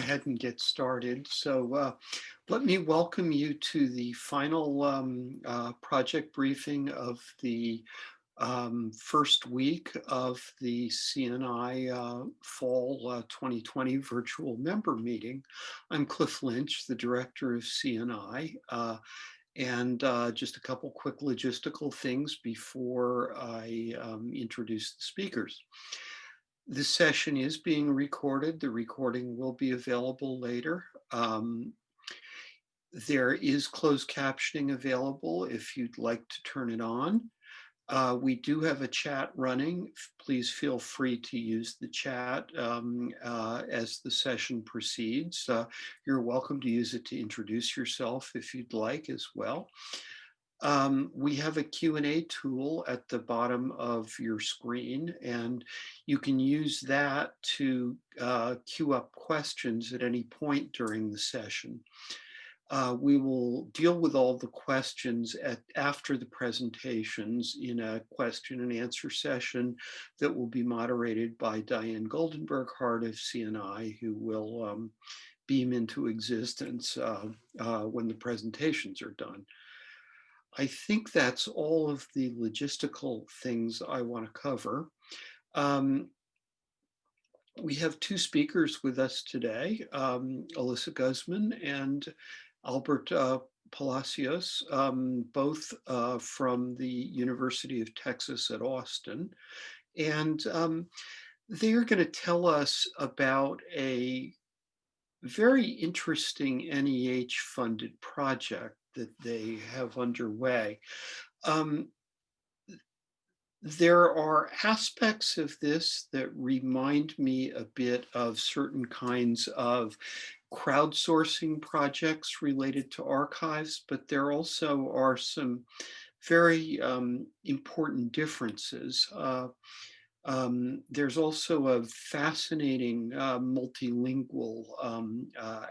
ahead and get started. So let me welcome you to the final project briefing of the first week of the CNI Fall 2020 virtual member meeting. I'm Cliff Lynch, the director of CNI. And just a couple quick logistical things before I introduce the speakers. This session is being recorded. The recording will be available later. There is closed captioning available if you'd like to turn it on. We do have a chat running. Please feel free to use the chat as the session proceeds. You're welcome to use it to introduce yourself if you'd like as well. We have a Q&A tool at the bottom of your screen, and you can use that to queue up questions at any point during the session. We will deal with all the questions after the presentations in a question and answer session that will be moderated by Diane Goldenberg-Hart of CNI, who will beam into existence when the presentations are done. I think that's all of the logistical things I want to cover. We have two speakers with us today, Alyssa Guzman and Albert Palacios, both from the University of Texas at Austin. And they're going to tell us about a very interesting NEH-funded project that they have underway. There are aspects of this that remind me a bit of certain kinds of crowdsourcing projects related to archives, but there also are some very important differences. There's also a fascinating multilingual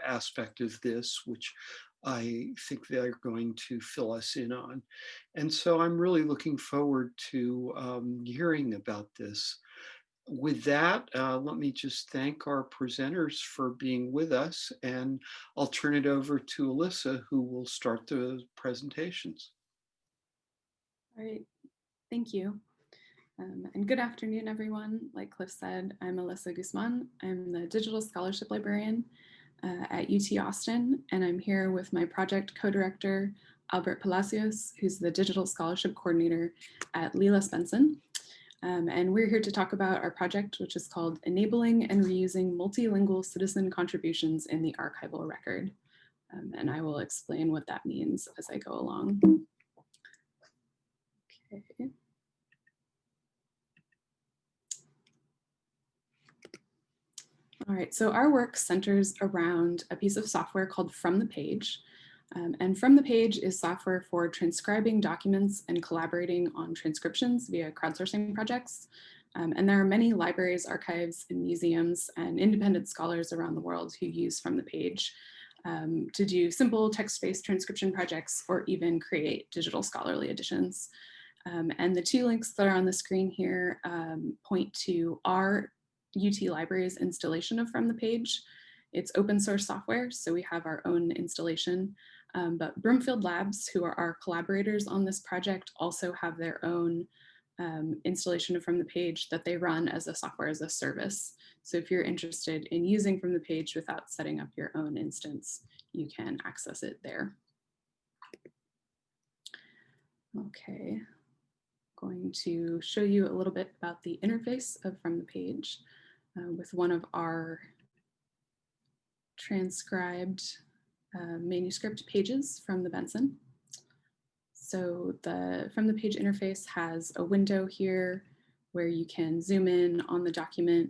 aspect of this, which I think they're going to fill us in on. And so I'm really looking forward to hearing about this. With that, let me just thank our presenters for being with us, and I'll turn it over to Alyssa, who will start the presentations. All right, thank you. And good afternoon, everyone. Like Cliff said, I'm Alyssa Guzman. I'm the Digital Scholarship Librarian at UT Austin, and I'm here with my project co-director, Albert Palacios, who's the Digital Scholarship Coordinator at Leela Spenson. And we're here to talk about our project, which is called Enabling and Reusing Multilingual Citizen Contributions in the Archival Record. And I will explain what that means as I go along. Okay. All right, so our work centers around a piece of software called From the Page. And From the Page is software for transcribing documents and collaborating on transcriptions via crowdsourcing projects. And there are many libraries, archives, and museums and independent scholars around the world who use From the Page to do simple text-based transcription projects or even create digital scholarly editions. And the two links that are on the screen here point to our UT Library's installation of From the Page. It's open source software, so we have our own installation. But Broomfield Labs, who are our collaborators on this project, also have their own installation of From the Page that they run as a software as a service. So if you're interested in using From the Page without setting up your own instance, you can access it there. Okay, going to show you a little bit about the interface of From the Page with one of our transcribed manuscript pages from the Benson. So the From the Page interface has a window here where you can zoom in on the document,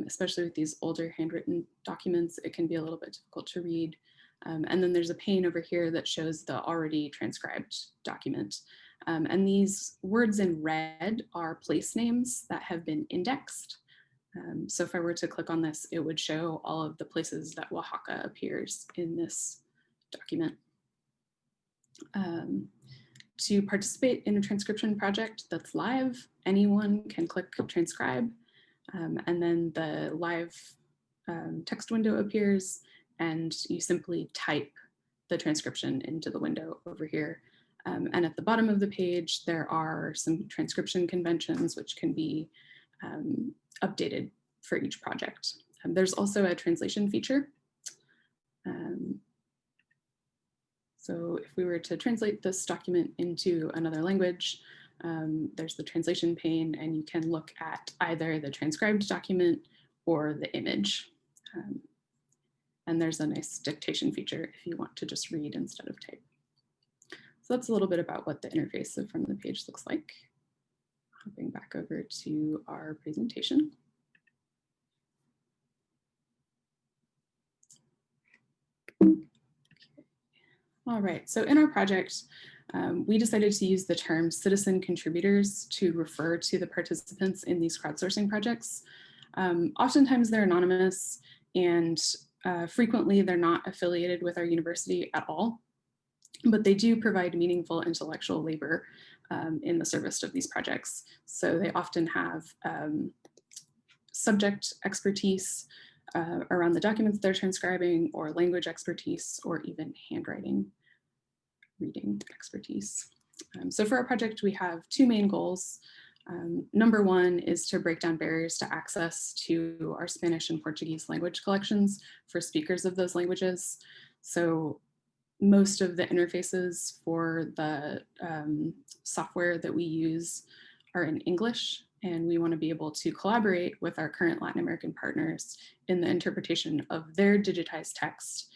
especially with these older handwritten documents. It can be a little bit difficult to read. And then there's a pane over here that shows the already transcribed document. And these words in red are place names that have been indexed. So if I were to click on this, it would show all of the places that Oaxaca appears in this document. To participate in a transcription project that's live, anyone can click transcribe, and then the live text window appears, and you simply type the transcription into the window over here. And at the bottom of the page, there are some transcription conventions which can be updated for each project. There's also a translation feature. So if we were to translate this document into another language, there's the translation pane, and you can look at either the transcribed document or the image. And there's a nice dictation feature if you want to just read instead of type. So that's a little bit about what the interface of From the Page looks like. Hopping back over to our presentation. All right, so in our project, we decided to use the term citizen contributors to refer to the participants in these crowdsourcing projects. Oftentimes they're anonymous, and frequently they're not affiliated with our university at all, but they do provide meaningful intellectual labor in the service of these projects. So they often have subject expertise around the documents they're transcribing, or language expertise, or even handwriting reading expertise. So for our project, we have two main goals. Number one is to break down barriers to access to our Spanish and Portuguese language collections for speakers of those languages. So most of the interfaces for the software that we use are in English, and we want to be able to collaborate with our current Latin American partners in the interpretation of their digitized text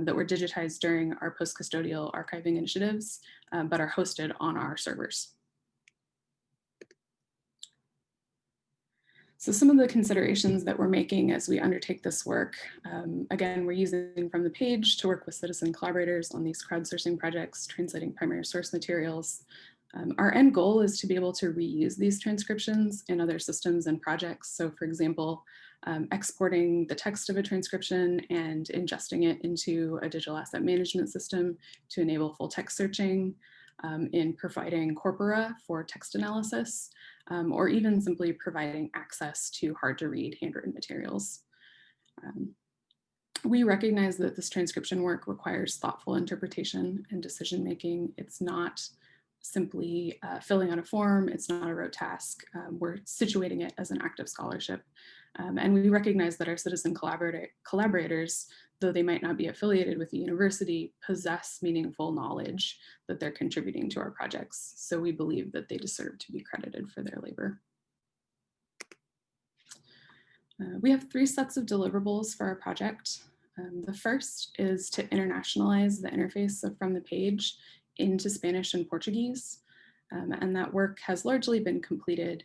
that were digitized during our post-custodial archiving initiatives, but are hosted on our servers. So some of the considerations that we're making as we undertake this work, again, we're using From the Page to work with citizen collaborators on these crowdsourcing projects, translating primary source materials. Our end goal is to be able to reuse these transcriptions in other systems and projects. So for example, exporting the text of a transcription and ingesting it into a digital asset management system to enable full text searching, in providing corpora for text analysis, or even simply providing access to hard to read handwritten materials. We recognize that this transcription work requires thoughtful interpretation and decision making. It's not simply filling out a form. It's not a rote task. We're situating it as an active scholarship. And we recognize that our citizen collaborators, though they might not be affiliated with the university, possess meaningful knowledge that they're contributing to our projects. So we believe that they deserve to be credited for their labor. We have 3 sets of deliverables for our project. The first is to internationalize the interface of From the Page into Spanish and Portuguese. And that work has largely been completed.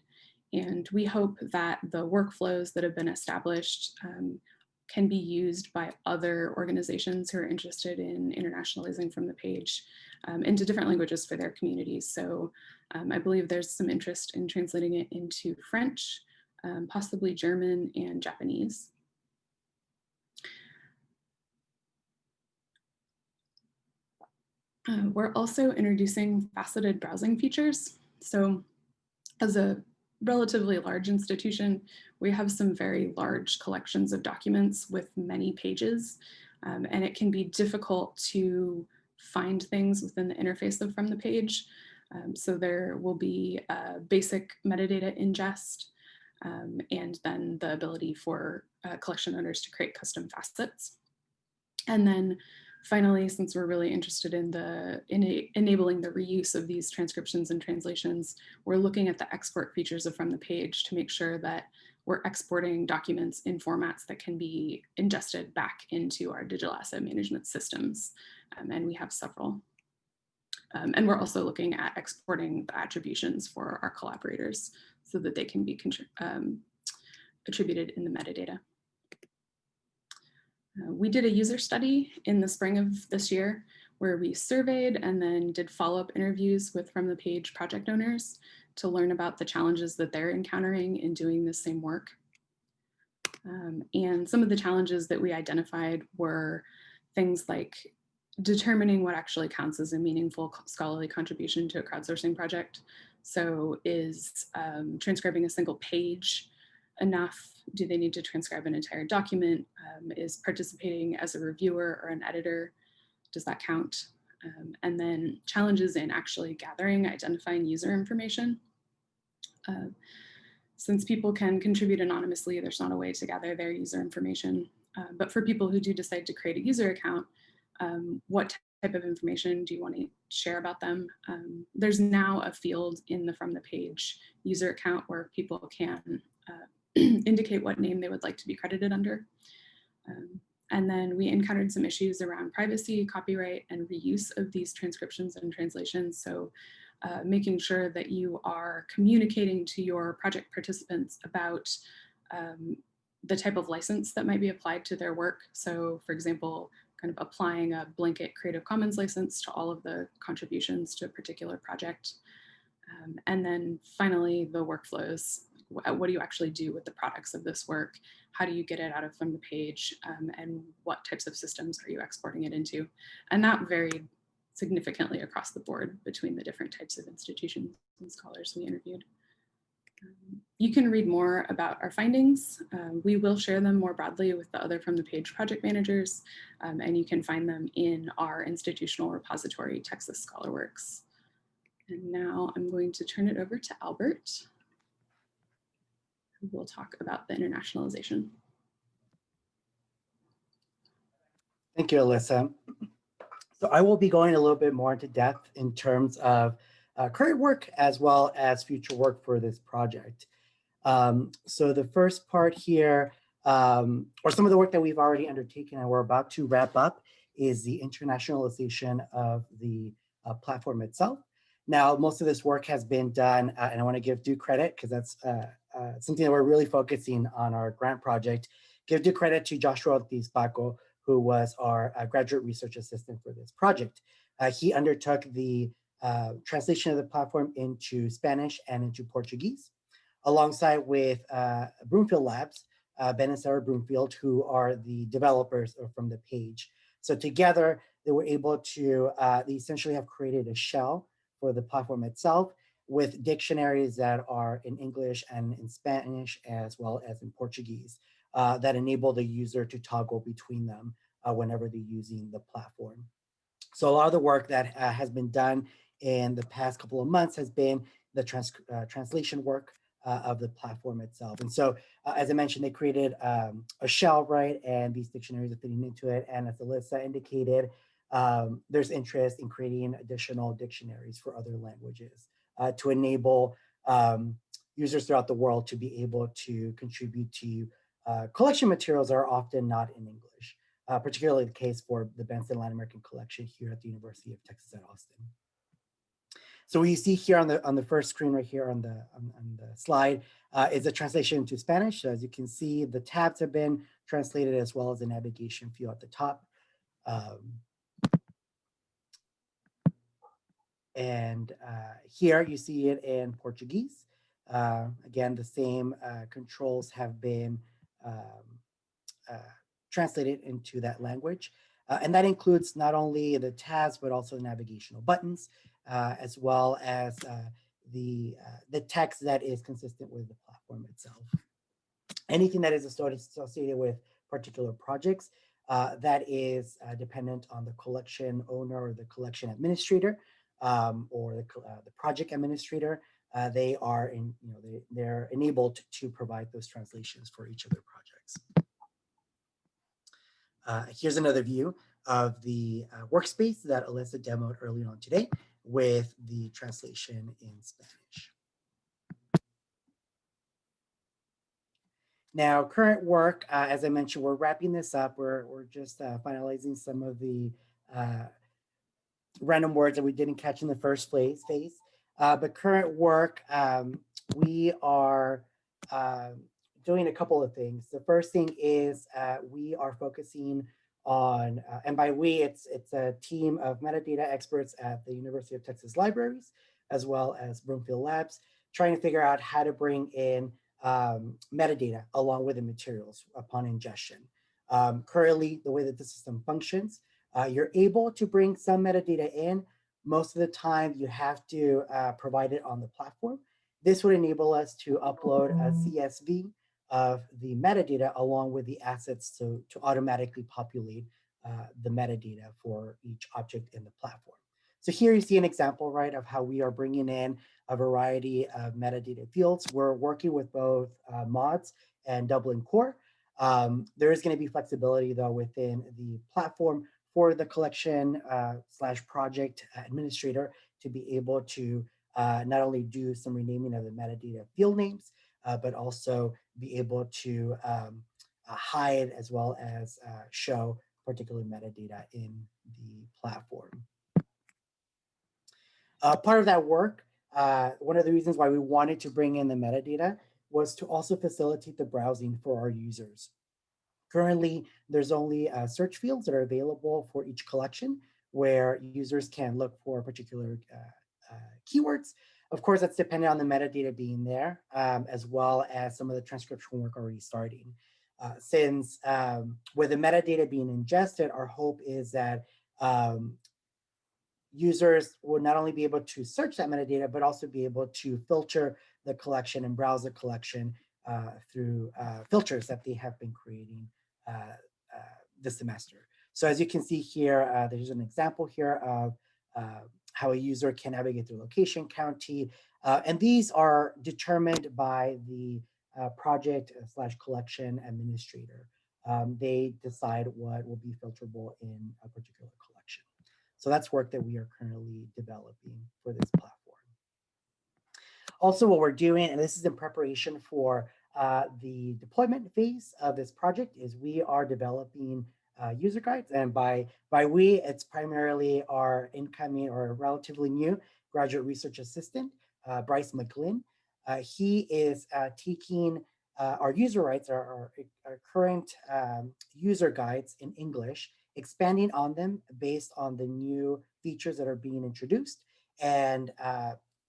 And we hope that the workflows that have been established can be used by other organizations who are interested in internationalizing From the Page into different languages for their communities. So I believe there's some interest in translating it into French, possibly German and Japanese. We're also introducing faceted browsing features. So as a relatively large institution, we have some very large collections of documents with many pages, and it can be difficult to find things within the interface of From the Page. So there will be a basic metadata ingest, and then the ability for collection owners to create custom facets. And then finally, since we're really interested in enabling the reuse of these transcriptions and translations, we're looking at the export features of From the Page to make sure that we're exporting documents in formats that can be ingested back into our digital asset management systems. And we have several. And we're also looking at exporting the attributions for our collaborators so that they can be attributed in the metadata. We did a user study in the spring of this year where we surveyed and then did follow-up interviews with From the Page project owners to learn about the challenges that they're encountering in doing the same work. And some of the challenges that we identified were things like determining what actually counts as a meaningful scholarly contribution to a crowdsourcing project. So is transcribing a single page enough Do they need to transcribe an entire document? Is participating as a reviewer or an editor, does that count? And then challenges in actually gathering, identifying user information. Since people can contribute anonymously, there's not a way to gather their user information. But for people who do decide to create a user account, what type of information do you want to share about them? There's now a field in the From the Page user account where people can indicate what name they would like to be credited under. And then we encountered some issues around privacy, copyright, and reuse of these transcriptions and translations. So making sure that you are communicating to your project participants about the type of license that might be applied to their work. So for example, kind of applying a blanket Creative Commons license to all of the contributions to a particular project. And then finally, the workflows. What do you actually do with the products of this work? How do you get it out of From the Page? And what types of systems are you exporting it into? And that varied significantly across the board between the different types of institutions and scholars we interviewed. You can read more about our findings. We will share them more broadly with the other From the Page project managers, and you can find them in our institutional repository, Texas ScholarWorks. And now I'm going to turn it over to Albert, who will talk about the internationalization. Thank you, Alyssa. So I will be going a little bit more into depth in terms of current work as well as future work for this project. So the first part here, or some of the work that we've already undertaken and we're about to wrap up, is the internationalization of the platform itself. Now, most of this work has been done, and I want to give due credit because that's something that we're really focusing on our grant project. Give due credit to Joshua Ortiz Paco, who was our graduate research assistant for this project. He undertook the translation of the platform into Spanish and into Portuguese, alongside with Broomfield Labs, Ben and Sarah Broomfield, who are the developers From the Page. So together, they were able to, they essentially have created a shell for the platform itself with dictionaries that are in English and in Spanish, as well as in Portuguese, that enable the user to toggle between them whenever they're using the platform. So a lot of the work that has been done in the past couple of months has been the translation work of the platform itself. And so, as I mentioned, they created a shell, right? And these dictionaries are fitting into it. And as Alyssa indicated, there's interest in creating additional dictionaries for other languages to enable users throughout the world to be able to contribute to collection materials that are often not in English, particularly the case for the Benson Latin American collection here at the University of Texas at Austin. So what you see here on the first screen right here on the slide is a translation into Spanish. So as you can see, the tabs have been translated as well as the navigation field at the top. And here you see it in Portuguese. Again, the same controls have been translated into that language. And that includes not only the tabs, but also the navigational buttons, as well as the text that is consistent with the platform itself. Anything that is associated with particular projects that is dependent on the collection owner or the collection administrator or the project administrator, they are they're enabled to provide those translations for each of their projects. Here's another view of the workspace that Alyssa demoed earlier on today with the translation in Spanish. Now, current work, as I mentioned, we're wrapping this up. We're just finalizing some of the random words that we didn't catch in the first phase. But current work, we are doing a couple of things. The first thing is we are focusing on, and by we, it's a team of metadata experts at the University of Texas Libraries, as well as Broomfield Labs, trying to figure out how to bring in metadata along with the materials upon ingestion. Currently, the way that the system functions, you're able to bring some metadata in. Most of the time, you have to provide it on the platform. This would enable us to upload a CSV of the metadata along with the assets to automatically populate the metadata for each object in the platform. So here you see an example, right, of how we are bringing in a variety of metadata fields. We're working with both mods and Dublin Core. There is going to be flexibility, though, within the platform for the collection / project administrator to be able to not only do some renaming of the metadata field names, but also be able to hide as well as show particular metadata in the platform. Part of that work, one of the reasons why we wanted to bring in the metadata was to also facilitate the browsing for our users. Currently, there's only search fields that are available for each collection where users can look for particular keywords. Of course, that's dependent on the metadata being there, as well as some of the transcription work already starting. Since with the metadata being ingested, our hope is that users will not only be able to search that metadata, but also be able to filter the collection and browse the collection through filters that they have been creating this semester. So as you can see here, there's an example here of how a user can navigate through location, county, and these are determined by the project / collection administrator. They decide what will be filterable in a particular collection. So that's work that we are currently developing for this platform. Also, what we're doing, and this is in preparation for the deployment phase of this project, is we are developing user guides. And by we, it's primarily our incoming or relatively new graduate research assistant, Bryce McGlynn. He is taking our user rights, our current user guides in English, expanding on them based on the new features that are being introduced. And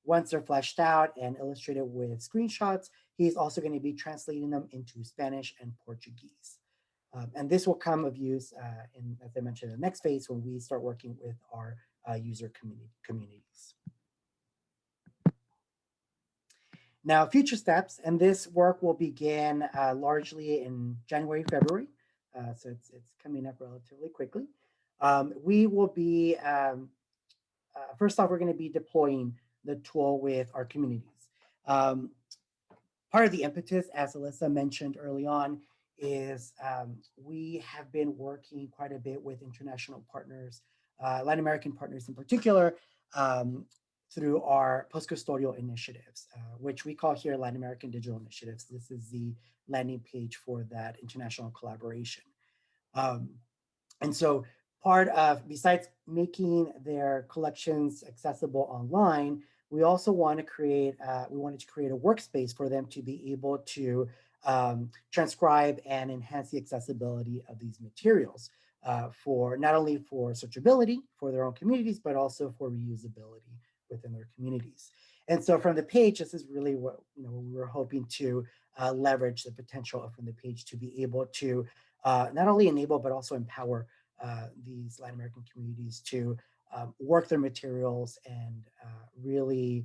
once they're fleshed out and illustrated with screenshots, he's also going to be translating them into Spanish and Portuguese. And this will come of use in, as I mentioned, the next phase when we start working with our user communities. Now, future steps, and this work will begin largely in January, February. So it's coming up relatively quickly. We will be, first off, we're going to be deploying the tool with our communities. Part of the impetus, as Alyssa mentioned early on, is we have been working quite a bit with international partners, Latin American partners in particular, through our post-custodial initiatives, which we call here Latin American Digital Initiatives. This is the landing page for that international collaboration. And so part of, besides making their collections accessible online, we also want to create, we wanted to create a workspace for them to be able to transcribe and enhance the accessibility of these materials for not only for searchability for their own communities, but also for reusability within their communities. And so from the page, this is really what we were hoping to leverage the potential of from the page to be able to not only enable, but also empower these Latin American communities to work their materials and really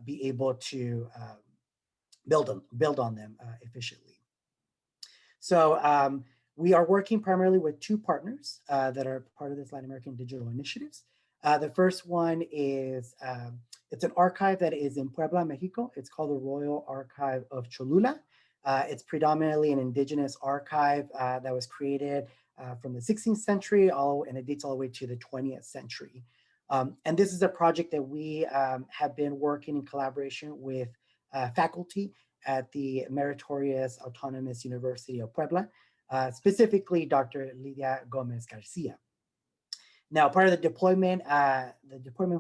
be able to build on them efficiently. So we are working primarily with two partners that are part of this Latin American Digital Initiatives. The first one is, it's an archive that is in Puebla, Mexico. It's called the Royal Archive of Cholula. It's predominantly an indigenous archive that was created from the 16th century, and it dates all the way to the 20th century. And this is a project that we have been working in collaboration with faculty at the Meritorious Autonomous University of Puebla, specifically Dr. Lidia Gomez Garcia. Now, part of the deployment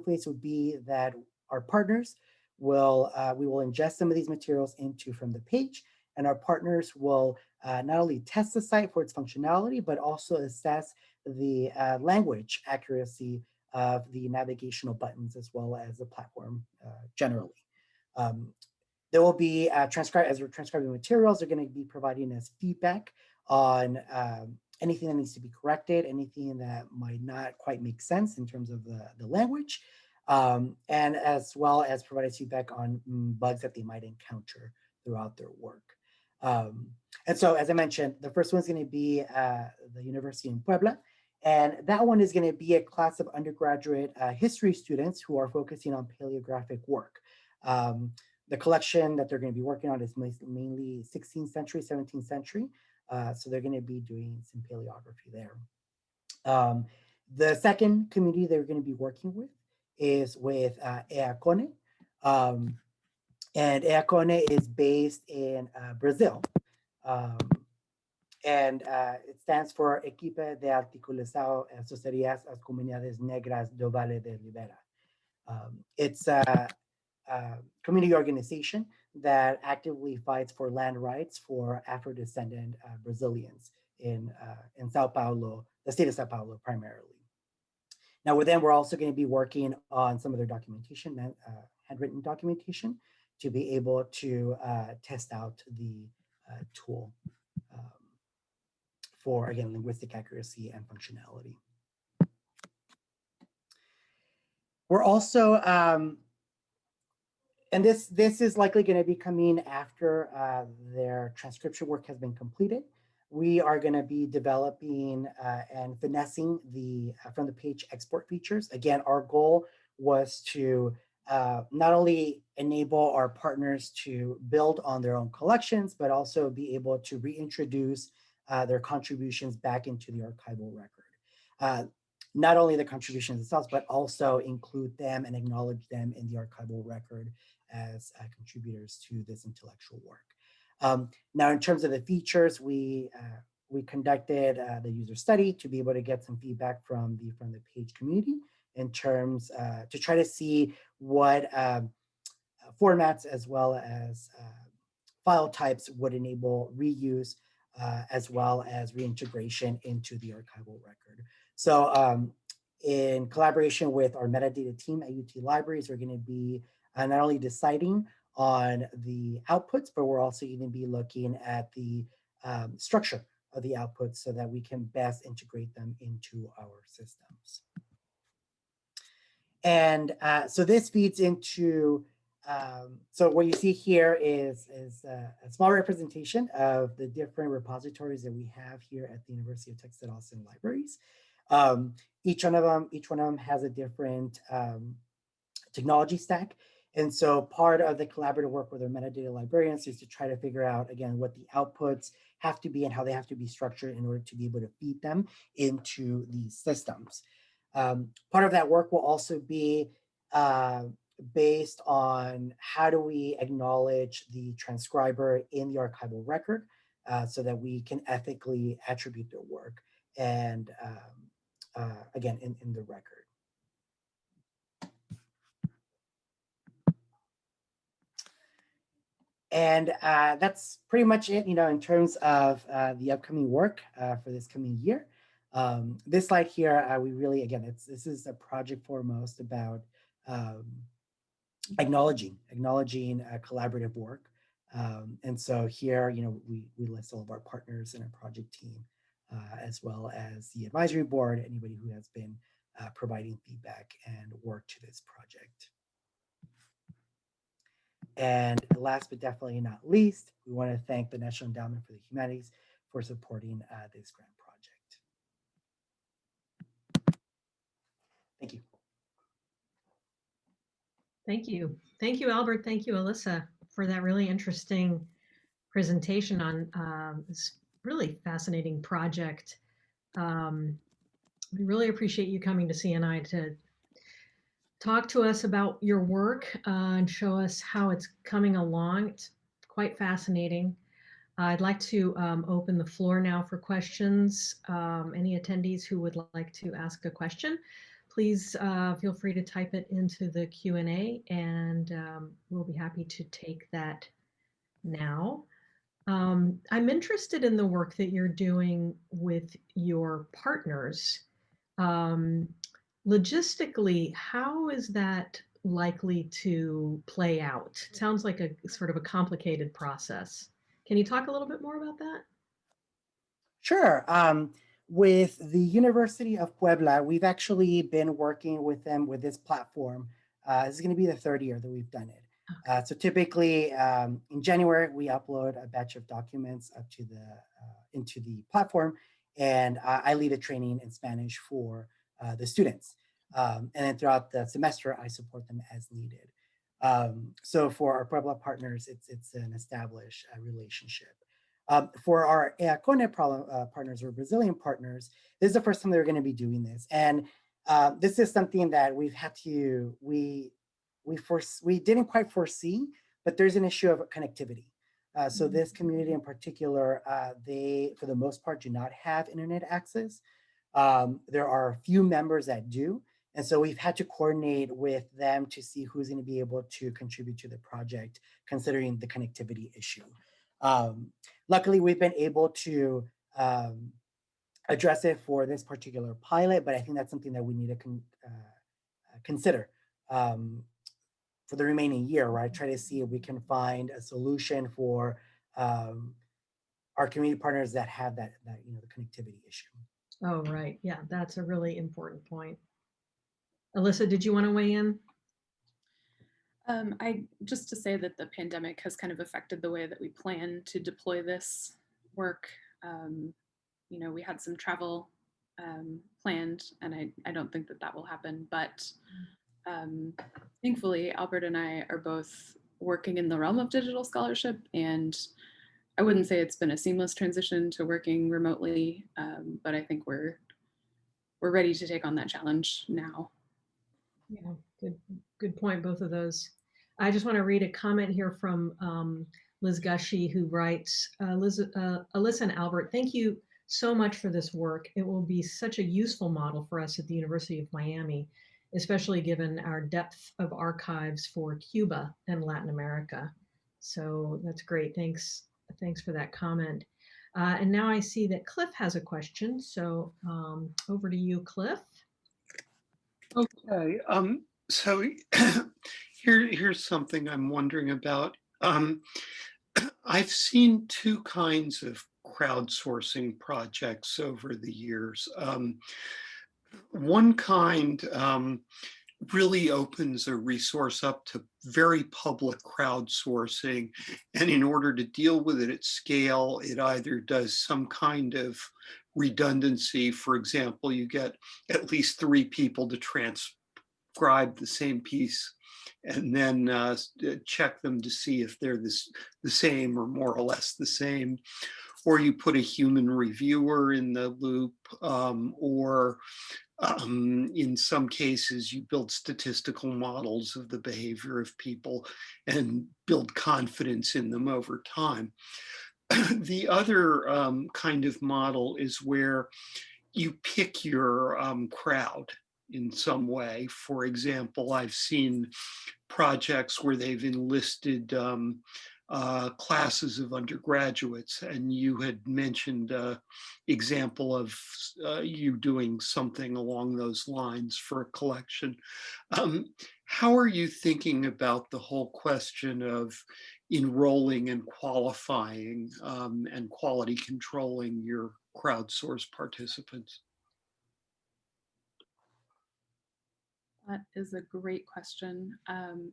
phase would be that our partners will, we will ingest some of these materials into from the page, and our partners will not only test the site for its functionality, but also assess the language accuracy of the navigational buttons as well as the platform generally. There will be, as we're transcribing materials, they're going to be providing us feedback on anything that needs to be corrected, anything that might not quite make sense in terms of the language, and as well as provide us feedback on bugs that they might encounter throughout their work. And so, as I mentioned, the first one is going to be the University in Puebla. And that one is going to be a class of undergraduate history students who are focusing on paleographic work. The collection that they're going to be working on is mainly 16th century, 17th century. So they're going to be doing some paleography there. The second community they're going to be working with is with EACONE. And EACONE is based in Brazil. And it stands for Equipe de Articulizado Sociedades as Comunidades Negras do Vale de Libera. It's a community organization that actively fights for land rights for Afro-descendant Brazilians in Sao Paulo, the state of Sao Paulo primarily. Now with them, we're also going to be working on some of their documentation, handwritten documentation, to be able to test out the tool for, again, linguistic accuracy and functionality. We're also, and this is likely going to be coming after their transcription work has been completed. We are going to be developing and finessing the from the page export features. Again, our goal was to not only enable our partners to build on their own collections, but also be able to reintroduce their contributions back into the archival record. Not only the contributions themselves, but also include them and acknowledge them in the archival record as contributors to this intellectual work. Now, in terms of the features, we conducted the user study to be able to get some feedback from the page community in terms to try to see what formats as well as file types would enable reuse as well as reintegration into the archival record. So in collaboration with our metadata team at UT Libraries, we're going to be not only deciding on the outputs, but we're also going to be looking at the structure of the outputs so that we can best integrate them into our systems. And so this feeds into, so what you see here is a small representation of the different repositories that we have here at the University of Texas at Austin Libraries. Each one of them has a different technology stack. And so part of the collaborative work with our metadata librarians is to try to figure out, again, what the outputs have to be and how they have to be structured in order to be able to feed them into these systems. Part of that work will also be based on how do we acknowledge the transcriber in the archival record so that we can ethically attribute their work and again, in the record. And that's pretty much it, in terms of the upcoming work for this coming year. This slide here, we really, again, this is a project foremost about acknowledging collaborative work. And so here, we list all of our partners in our project team, as well as the advisory board, anybody who has been providing feedback and work to this project. And last but definitely not least, we want to thank the National Endowment for the Humanities for supporting this grant project. Thank you. Thank you. Thank you, Albert. Thank you, Alyssa, for that really interesting presentation on this really fascinating project. We really appreciate you coming to CNI to talk to us about your work and show us how it's coming along. It's quite fascinating. I'd like to open the floor now for questions. Any attendees who would like to ask a question, please feel free to type it into the Q&A and we'll be happy to take that now. I'm interested in the work that you're doing with your partners. Logistically, how is that likely to play out? It sounds like a sort of a complicated process. Can you talk a little bit more about that? Sure. With the University of Puebla, we've actually been working with them with this platform. This is going to be the third year that we've done it. So typically in January, we upload a batch of documents up to the into the platform, and I lead a training in Spanish for the students. And then throughout the semester, I support them as needed. So for our Puebla partners, it's an established relationship. For our CONE partners or Brazilian partners, this is the first time they're going to be doing this. And this is something that we've had to, we didn't quite foresee, but there's an issue of connectivity. So this community in particular, they, for the most part, do not have internet access. There are a few members that do. And so we've had to coordinate with them to see who's going to be able to contribute to the project, considering the connectivity issue. Luckily, we've been able to address it for this particular pilot, but I think that's something that we need to consider for the remaining year, right? Try to see if we can find a solution for our community partners that have that you know, the connectivity issue. Oh, right. Yeah, that's a really important point. Alyssa, did you want to weigh in? Just to say that the pandemic has kind of affected the way that we plan to deploy this work. You know, we had some travel planned, and I don't think that that will happen, but thankfully, Albert and I are both working in the realm of digital scholarship, and I wouldn't say it's been a seamless transition to working remotely, but I think we're ready to take on that challenge now. Yeah, good point, both of those. I just want to read a comment here from Liz Gushy, who writes, Alyssa and Albert, thank you so much for this work. It will be such a useful model for us at the University of Miami, especially given our depth of archives for Cuba and Latin America. So that's great. Thanks for that comment. And now I see that Cliff has a question. So over to you, Cliff. Okay, so here's something I'm wondering about. I've seen two kinds of crowdsourcing projects over the years. One kind really opens a resource up to very public crowdsourcing, and in order to deal with it at scale, it either does some kind of redundancy. For example, you get at least 3 people to transcribe the same piece and then check them to see if they're the same or more or less the same, or you put a human reviewer in the loop, or in some cases you build statistical models of the behavior of people and build confidence in them over time. The other kind of model is where you pick your crowd in some way. For example, I've seen projects where they've enlisted classes of undergraduates, and you had mentioned example of you doing something along those lines for a collection. How are you thinking about the whole question of enrolling and qualifying and quality controlling your crowdsourced participants? That is a great question.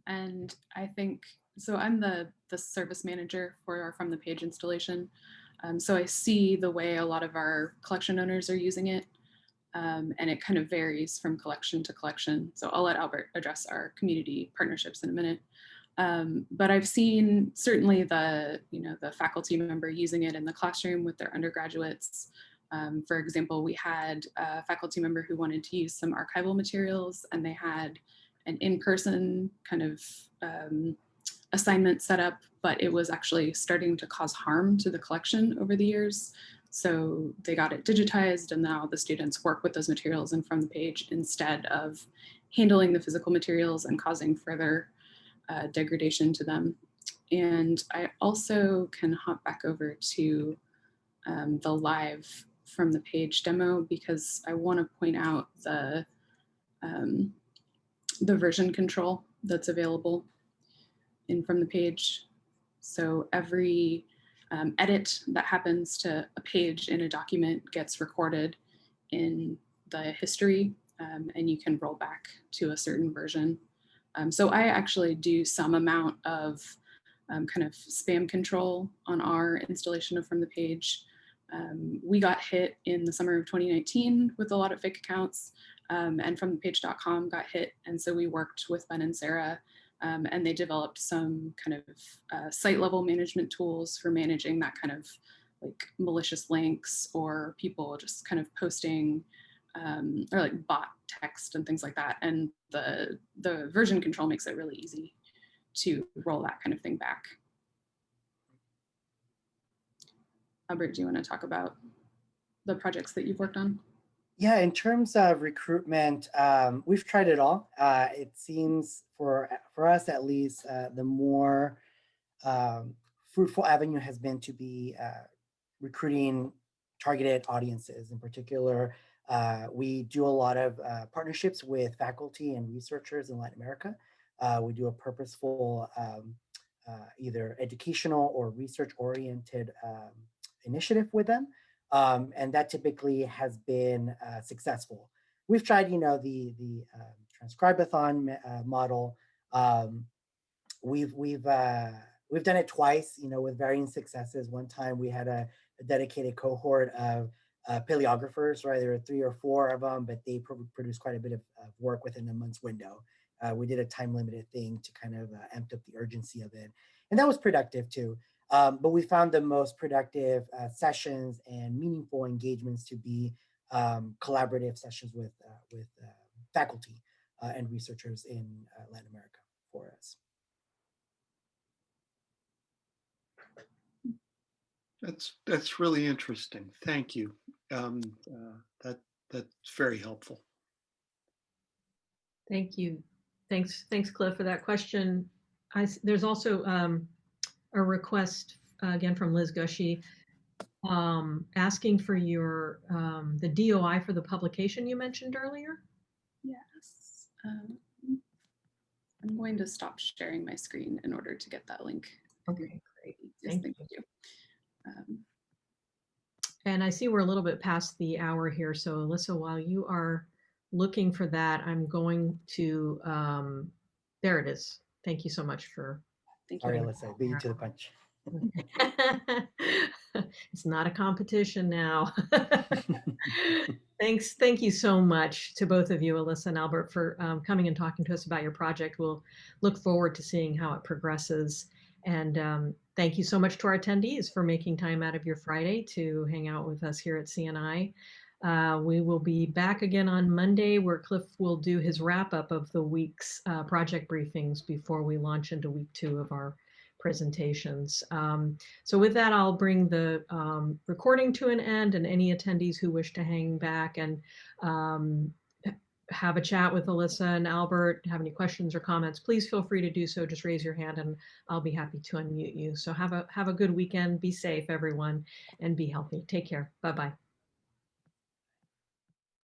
And I think, so I'm the service manager for our From the Page installation. So I see the way a lot of our collection owners are using it. And it kind of varies from collection to collection. So I'll let Albert address our community partnerships in a minute. But I've seen certainly the faculty member using it in the classroom with their undergraduates. For example, we had a faculty member who wanted to use some archival materials, and they had an in-person kind of assignment set up, but it was actually starting to cause harm to the collection over the years. So they got it digitized, and now the students work with those materials and From the Page instead of handling the physical materials and causing further degradation to them. And I also can hop back over to the live From the Page demo, because I want to point out the version control that's available in From the Page. So every edit that happens to a page in a document gets recorded in the history, and you can roll back to a certain version. So I actually do some amount of kind of spam control on our installation of From the Page. We got hit in the summer of 2019 with a lot of fake accounts, and FromThePage.com got hit. And so we worked with Ben and Sarah, and they developed some kind of site level management tools for managing that kind of like malicious links or people just kind of posting or like bot text and things like that. And the version control makes it really easy to roll that kind of thing back. Albert, do you want to talk about the projects that you've worked on? Yeah, in terms of recruitment, we've tried it all. It seems for us at least, the more fruitful avenue has been to be recruiting targeted audiences. In particular, we do a lot of partnerships with faculty and researchers in Latin America. We do a purposeful either educational or research-oriented initiative with them. And that typically has been successful. We've tried, the Transcribe-a-thon model. We've done it twice, with varying successes. One time we had a dedicated cohort of paleographers, right? There were 3 or 4 of them, but they produced quite a bit of work within a month's window. We did a time-limited thing to kind of amp up the urgency of it. And that was productive too. But we found the most productive sessions and meaningful engagements to be collaborative sessions with faculty and researchers in Latin America for us. That's really interesting. Thank you. That's very helpful. Thank you. Thanks, Cliff, for that question. There's also a request again from Liz Gushy, asking for your the DOI for the publication you mentioned earlier. Yes. I'm going to stop sharing my screen in order to get that link. Okay, great. Yes, Thank you. And I see we're a little bit past the hour here. So Alyssa, while you are looking for that, I'm going to, there it is. Thank you so much for. Thank you. Sorry, Alyssa, beat you to the punch. It's not a competition now. Thank you so much to both of you, Alyssa and Albert, for coming and talking to us about your project. We'll look forward to seeing how it progresses. And thank you so much to our attendees for making time out of your Friday to hang out with us here at CNI. We will be back again on Monday, where Cliff will do his wrap up of the week's project briefings before we launch into week 2 of our presentations. So with that, I'll bring the recording to an end, and any attendees who wish to hang back and have a chat with Alyssa and Albert, have any questions or comments, please feel free to do so. Just raise your hand and I'll be happy to unmute you. So have a good weekend. Be safe, everyone, and be healthy. Take care. Bye-bye.